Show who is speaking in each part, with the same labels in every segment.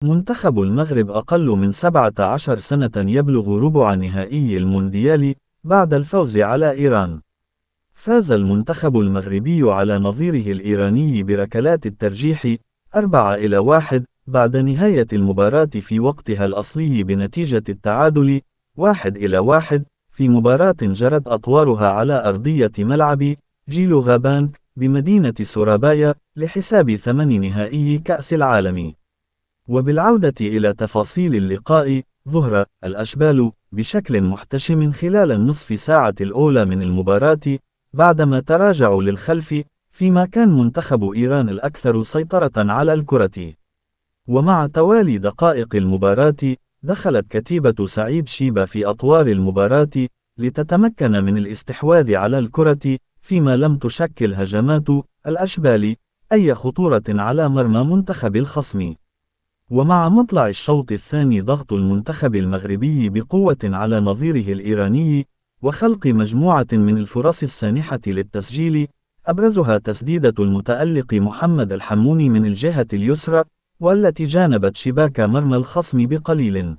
Speaker 1: منتخب المغرب أقل من 17 سنة يبلغ ربع نهائي المونديال بعد الفوز على إيران. فاز المنتخب المغربي على نظيره الإيراني بركلات الترجيح 4-1 بعد نهاية المباراة في وقتها الأصلي بنتيجة التعادل 1-1 في مباراة جرت أطوارها على أرضية ملعب جيلو غابان بمدينة سورابايا لحساب 8 نهائي كأس العالم. وبالعودة إلى تفاصيل اللقاء، ظهر الأشبال بشكل محتشم خلال النصف ساعة الأولى من المباراة بعدما تراجعوا للخلف، فيما كان منتخب إيران الأكثر سيطرة على الكرة. ومع توالي دقائق المباراة، دخلت كتيبة سعيد شيبة في أطوار المباراة لتتمكن من الاستحواذ على الكرة، فيما لم تشكل هجمات الأشبال أي خطورة على مرمى منتخب الخصم. ومع مطلع الشوط الثاني ضغط المنتخب المغربي بقوة على نظيره الإيراني، وخلق مجموعة من الفرص السانحة للتسجيل، أبرزها تسديدة المتألق محمد الحموني من الجهة اليسرى، والتي جانبت شباك مرمى الخصم بقليل.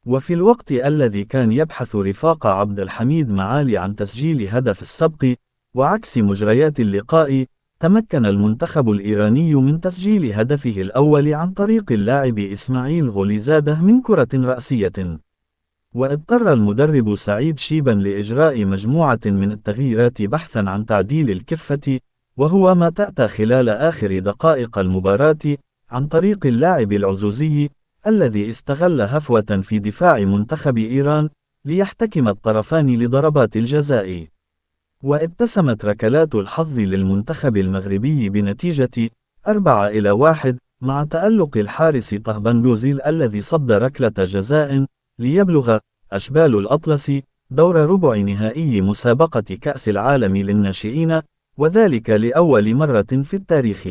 Speaker 1: وفي الوقت الذي كان يبحث رفاق عبد الحميد معالي عن تسجيل هدف السبق، وعكس مجريات اللقاء، تمكن المنتخب الإيراني من تسجيل هدفه الأول عن طريق اللاعب إسماعيل غوليزاده من كرة رأسية. واضطر المدرب سعيد شيبا لإجراء مجموعة من التغييرات بحثا عن تعديل الكفة، وهو ما تأتى خلال آخر دقائق المباراة عن طريق اللاعب العزوزي الذي استغل هفوة في دفاع منتخب إيران ليحتكم الطرفان لضربات الجزاء. وابتسمت ركلات الحظ للمنتخب المغربي بنتيجة 4-1 مع تألق الحارس طهبندوزيل الذي صد ركلة جزاء ليبلغ أشبال الأطلس دور ربع نهائي مسابقة كأس العالم للناشئين، وذلك لأول مرة في التاريخ.